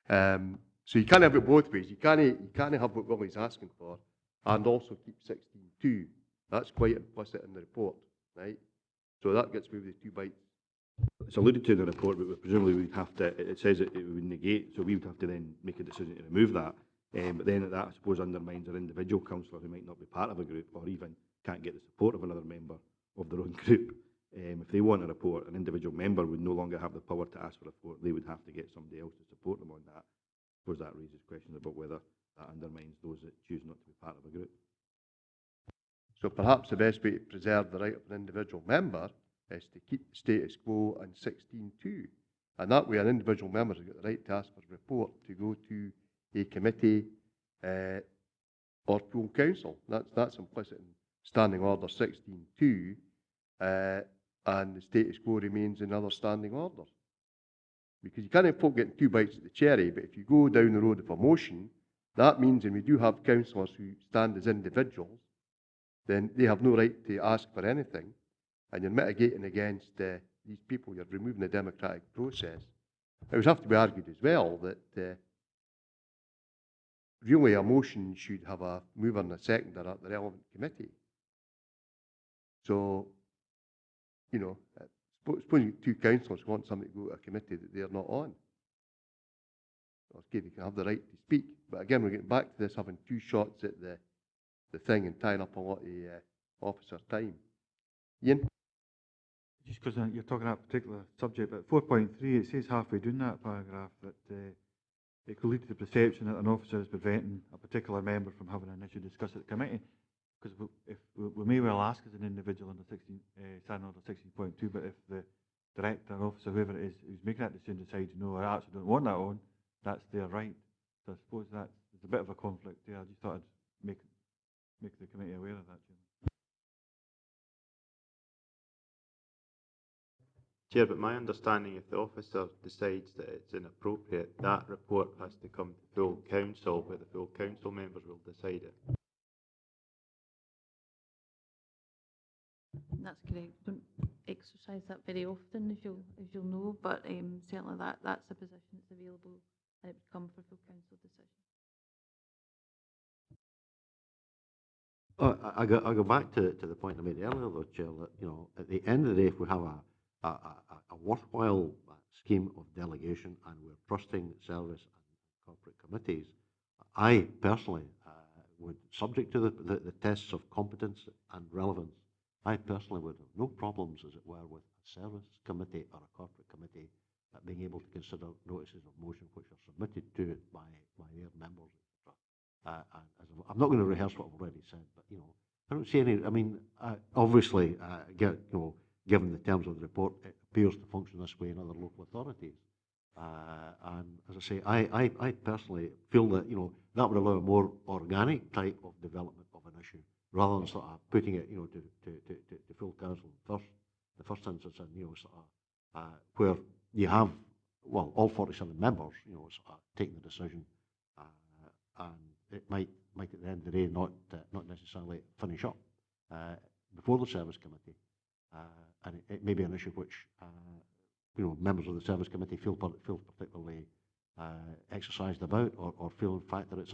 So you can't have it both ways. You can't have what Willie's asking for and also keep 16.2. That's quite implicit in the report, right? So that gets maybe the two bites. It's alluded to in the report, but presumably we'd have to, it says it would negate, so we would have to then make a decision to remove that. But then that, I suppose, undermines an individual councillor who might not be part of a group or even can't get the support of another member of their own group. If they want a report, an individual member would no longer have the power to ask for a report. They would have to get somebody else to support them on that. I suppose that raises questions about whether that undermines those that choose not to be part of a group. So perhaps the best way to preserve the right of an individual member is to keep the status quo and 16.2. And that way an individual member has got the right to ask for a report to go to a committee or full council. That's implicit in Standing Order 16.2, and the status quo remains in other standing orders. Because you can't have folk getting two bites at the cherry, but if you go down the road of a motion, that means, and we do have councillors who stand as individuals, then they have no right to ask for anything, and you're mitigating against these people, you're removing the democratic process. It would have to be argued as well that really a motion should have a mover and a seconder at the relevant committee. So, suppose two councillors want somebody to go to a committee that they're not on. Okay, they can have the right to speak, but again, we're getting back to this having two shots at the thing and tying up a lot of officer time. Ian? Just because you're talking about a particular subject, but 4.3, it says halfway down that paragraph that it could lead to the perception that an officer is preventing a particular member from having an issue discussed at the committee. Because we may well ask as an individual under Standing Order 16.2, but if the director, officer, whoever it is, who's making that decision decides, no, I actually don't want that on, that's their right. So I suppose there's a bit of a conflict there. I just thought I'd make the committee aware of that, Chairman. Chair, but my understanding, if the officer decides that it's inappropriate, that report has to come to full council, where the full council members will decide it. That's correct. Don't exercise that very often, as you'll know, but certainly that's a position that's available, and it would come for full council decision. I go back to the point I made earlier, though, Chair, that, you know, at the end of the day, if we have a worthwhile scheme of delegation and we're trusting service and corporate committees, I personally would, subject to the tests of competence and relevance, I personally would have no problems, as it were, with a service committee or a corporate committee being able to consider notices of motion which are submitted to it by their members, etc. And I'm not going to rehearse what I've already said, but, you know, I don't see any. I mean, obviously, you know, given the terms of the report, it appears to function this way in other local authorities. And as I say, I personally feel that, you know, that would allow a more organic type of development of an issue, rather than sort of putting it, you know, to full council first, the first instance, and, you know, sort of where you have, well, all 47 members, you know, sort of taking the decision, and it might at the end of the day not necessarily finish up before the service committee, and it may be an issue which you know, members of the service committee feel particularly exercised about, or feel in fact that it's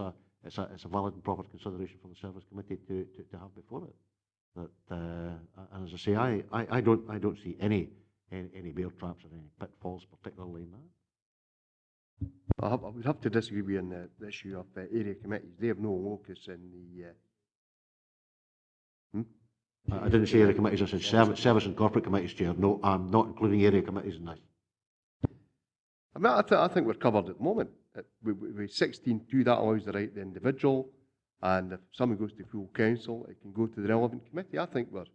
a valid and proper consideration for the service committee to have before it. That and as I say, I don't see any bear traps or any pitfalls, particularly in that. I would have to disagree with you on the issue of area committees. They have no locus in the. I didn't say area committees, I said service and corporate committees, Chair. No, I'm not including area committees in this. I mean, I think we're covered at the moment. With 16.2, that allows the right of the individual, and if someone goes to full council, it can go to the relevant committee. I think we're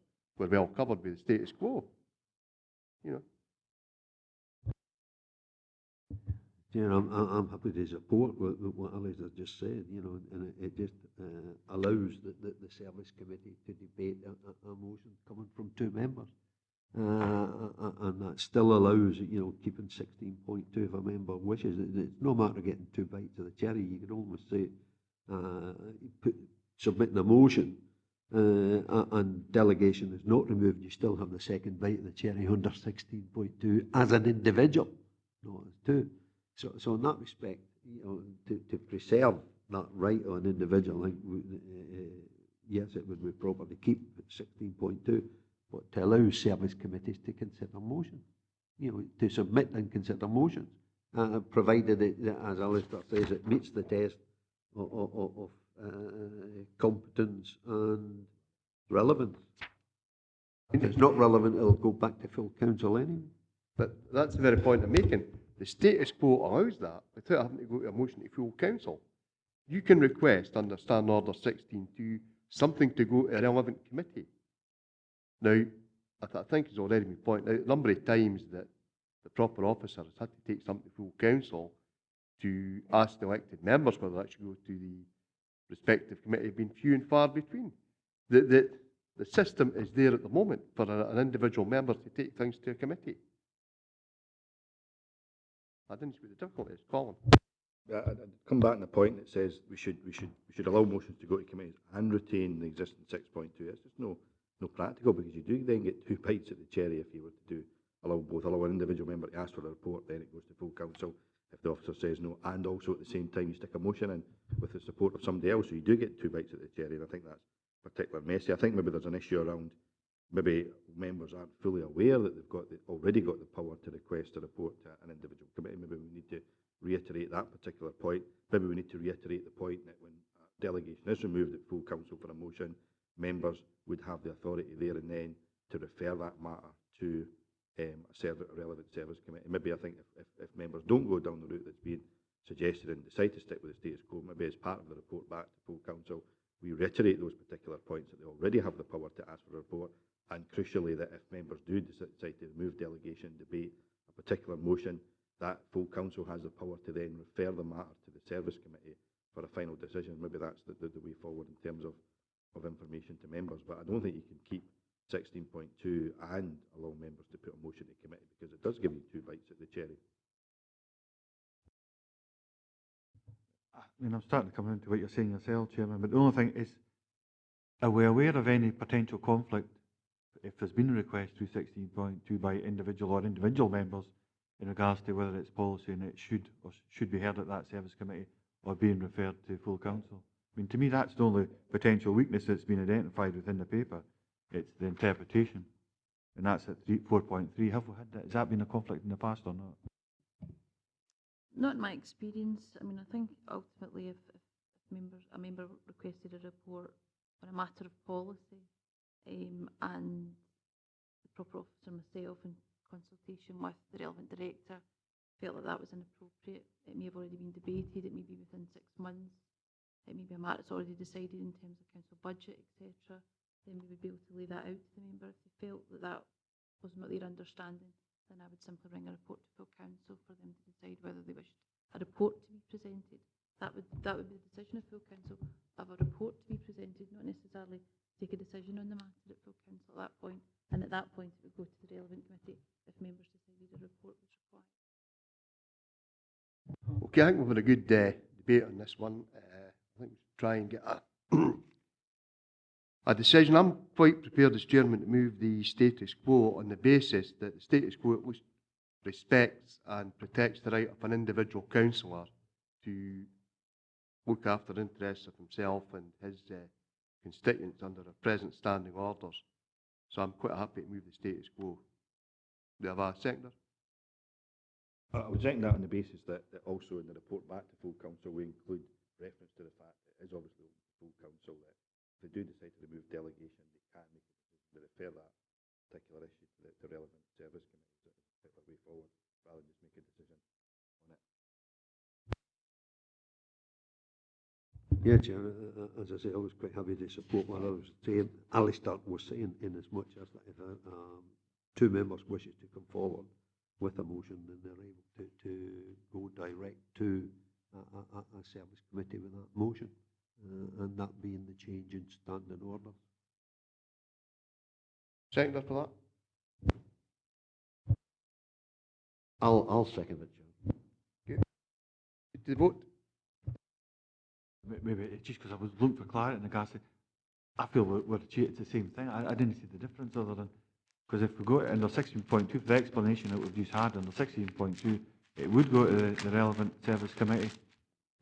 well covered with the status quo. You know. Yeah, I'm happy to support what Alistair just said, you know, and it just allows the service committee to debate a motion coming from two members. And that still allows, you know, keeping 16.2 if a member wishes. It's no matter getting two bites of the cherry. You can almost say, submitting a motion and delegation is not removed, you still have the second bite of the cherry under 16.2 as an individual, not as two. So in that respect, you know, to preserve that right of an individual, I think yes, it would be proper to keep 16.2, but to allow service committees to consider motions, you know, to submit and consider motions, provided it, as Alistair says, it meets the test of competence and relevance. If it's not relevant, it'll go back to full council anyway. But that's the very point I'm making. The status quo allows that without having to go to a motion to full council. You can request under Standing Order 16.2 something to go to a relevant committee. Now, I think it's already been pointed out a number of times that the proper officer has had to take something to full council to ask the elected members whether that should go to the respective committee have been few and far between. The system is there at the moment for an individual member to take things to a committee. I didn't see what the difficulty is, Colin. I'd come back on the point that says we should allow motions to go to committees and retain the existing 6.2. It's just no practical, because you do then get two bites at the cherry if you were to allow an individual member to ask for a report, then it goes to full council if the officer says no, and also at the same time you stick a motion in with the support of somebody else, so you do get two bites at the cherry, and I think that's particularly messy. I think maybe there's an issue around maybe members aren't fully aware that they've already got the power to request a report to an individual committee. Maybe we need to reiterate that particular point. Maybe we need to reiterate the point that when a delegation is removed at full council for a motion, members would have the authority there and then to refer that matter to a relevant service committee. Maybe I think if members don't go down the route that's being suggested and decide to stick with the status quo, maybe as part of the report back to full council, we reiterate those particular points that they already have the power to ask for a report, and crucially that if members do decide to remove delegation, debate a particular motion, that full council has the power to then refer the matter to the service committee for a final decision. Maybe that's the way forward in terms of information to members, but I don't think you can keep 16.2 and allow members to put a motion to committee, because it does give you 2 bites at the cherry. I mean, I'm starting to come into what you're saying yourself, Chairman, but the only thing is, are we aware of any potential conflict if there's been a request through 16.2 by individual or individual members in regards to whether it's policy and it should be heard at that service committee or being referred to full council? I mean, to me, that's the only potential weakness that's been identified within the paper. It's the interpretation, and that's at 4.3. Have we had that? Has that been a conflict in the past or not? Not in my experience. I mean, I think ultimately if a member requested a report on a matter of policy, and the proper officer myself in consultation with the relevant director felt that was inappropriate, it may have already been debated, it may be within 6 months, it may be a matter that's already decided in terms of council budget, etc., then we would be able to lay that out to the member. If they felt that that was not their understanding, then I would simply bring a report to full council for them to decide whether they wished a report to be presented. That would be the decision of full council, have a report to be presented, not necessarily take a decision on the matter at full council at that point. And at that point, it would go to the relevant committee if members decided a report was required. Okay, I think we've had a good debate on this one. I think we should try and get a decision. I'm quite prepared as chairman to move the status quo on the basis that the status quo at least respects and protects the right of an individual councillor to look after the interests of himself and his constituents under the present standing orders. So I'm quite happy to move the status quo. Do I have a seconder? I would second that on the basis that also in the report back to full council we include reference to the fact that it is obviously full council that if they do decide to remove delegation, they can make a decision to refer that particular issue to the relevant service committee. So it's a better way forward rather than just make a decision on it. Yeah, Chair, as I say, I was quite happy to support what I was saying. Alistair was saying in as much as that if two members wishes to come forward with a motion, then they're able to go direct to a service committee with that motion, and that being the change in standing orders. Seconder for that? I'll second it, Chair. Okay. To the vote? Maybe it's just because I was looking for clarity in the gas. I feel it's the same thing. I didn't see the difference other than, because if we go under 16.2 for the explanation that we've just had, under 16.2, it would go to the relevant service committee.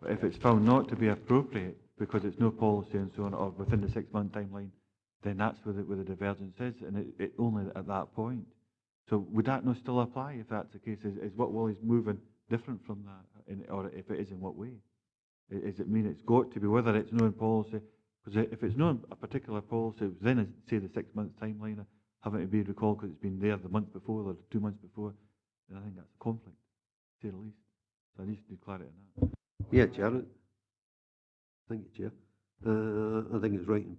But if it's found not to be appropriate because it's no policy and so on, or within the 6-month timeline, then that's where the divergence is, and it only at that point. So would that not still apply if that's the case? Is what Wally's moving different from that, or if it is, in what way? Does it mean it's got to be, whether it's known policy? Because if it's known a particular policy, then say the 6-month timeline having to be recalled because it's been there the month before or 2 months before, then I think that's a conflict, to say the least. So I need to do clarity on that. Yeah, Chair. Thank you, Chair. I think it's right and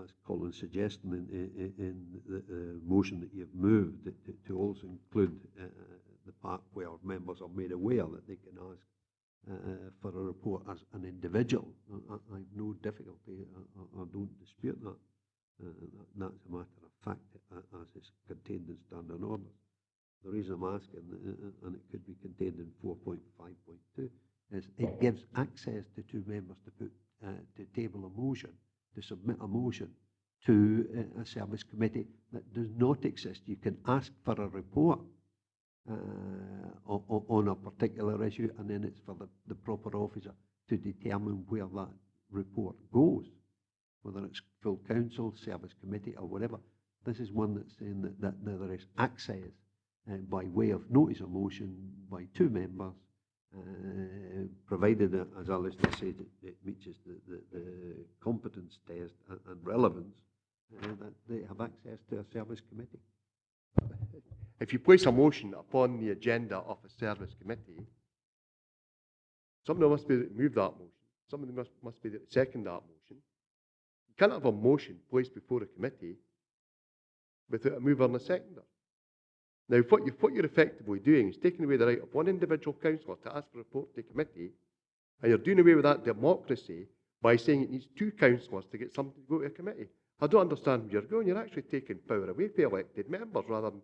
as Colin's suggesting in the motion that you've moved to also include the part where members are made aware that they can ask for a report as an individual. I have no difficulty, I don't dispute that. That's a matter of fact as is contained in standing orders. The reason I'm asking, and it could be contained in 4.5.2, is it gives access to two members to put to table a motion, to submit a motion to a service committee that does not exist. You can ask for a report on a particular issue, and then it's for the proper officer to determine where that report goes, whether it's full council, service committee, or whatever. This is one that's saying that there is access by way of notice of motion by two members, provided, as Alistair said, it meets the competence test and relevance, that they have access to a service committee. If you place a motion upon the agenda of a service committee, somebody must be there to move that motion. Somebody must be there to second that motion. You can't have a motion placed before a committee without a mover and a seconder. Now, what you're effectively doing is taking away the right of one individual councillor to ask for a report to the committee, and you're doing away with that democracy by saying it needs two councillors to get something to go to a committee. I don't understand where you're going. You're actually taking power away from elected members rather than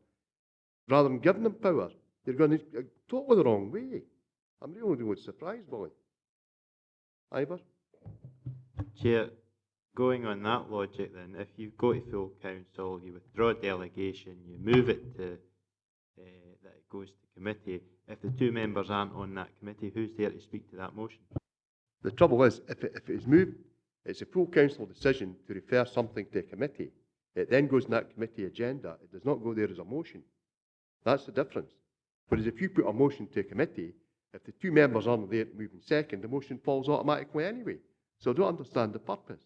rather than giving them power. You're going totally the wrong way. I'm really surprised, Molly. Ivor? Chair, going on that logic then, if you go to full council, you withdraw delegation, you move it to, that it goes to committee, if the two members aren't on that committee, who's there to speak to that motion? The trouble is, if it is moved, it's a full council decision to refer something to a committee. It then goes in that committee agenda. It does not go there as a motion. That's the difference. Whereas if you put a motion to a committee, if the two members aren't there moving second, the motion falls automatically anyway. So I don't understand the purpose.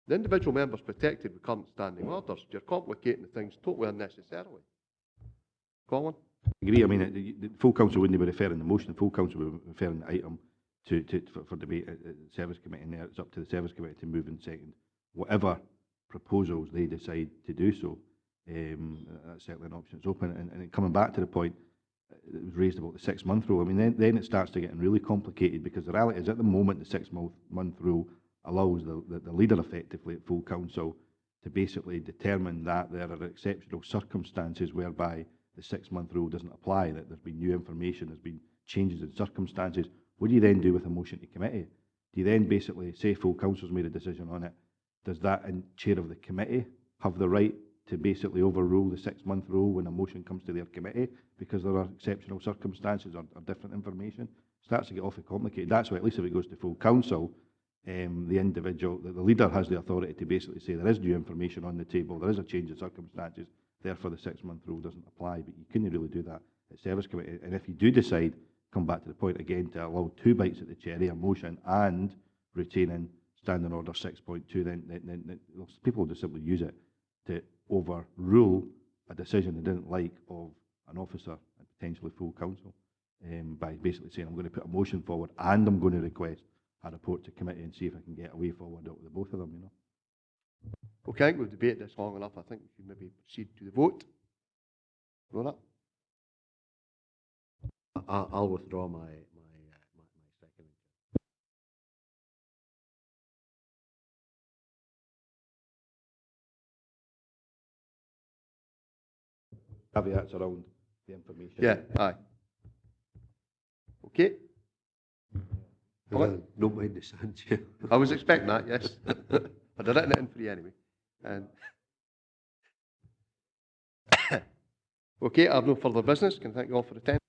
The individual member's protected with current standing orders. You're complicating things totally unnecessarily. Colin? I agree. I mean, the full council wouldn't be referring the motion. The full council would be referring the item for debate at the service committee, and there it's up to the service committee to move in second. Whatever proposals they decide to do so, that's certainly an option. It's open. And coming back to the point that was raised about the 6-month rule, I mean, then it starts to getting really complicated, because the reality is at the moment the 6-month rule allows the leader effectively at full council to basically determine that there are exceptional circumstances whereby the 6-month rule doesn't apply, that there's been new information, there's been changes in circumstances. What do you then do with a motion to committee? Do you then basically say full council's made a decision on it? Does that chair of the committee have the right to basically overrule the 6-month rule when a motion comes to their committee because there are exceptional circumstances or different information? It starts to get awfully complicated. That's why, at least if it goes to full council, the leader has the authority to basically say there is new information on the table, there is a change in circumstances, therefore the 6-month rule doesn't apply. But you couldn't really do that at service committee. And if you do decide, come back to the point again, to allow 2 bites at the cherry, a motion and retaining Standing Order 6.2, then people will just simply use it to overrule a decision they didn't like of an officer and potentially full council, by basically saying I'm going to put a motion forward and I'm going to request a report to committee and see if I can get a way forward out of the both of them, you know. Okay, I think we've debated this long enough. I think we should maybe proceed to the vote. Rona? I'll withdraw my second. Caveats around the information. Yeah, aye. Okay. Don't mind the sand, Chair. I was expecting that, yes. I'd have written it in for you anyway. And okay, I have no further business. Can I thank you all for attending.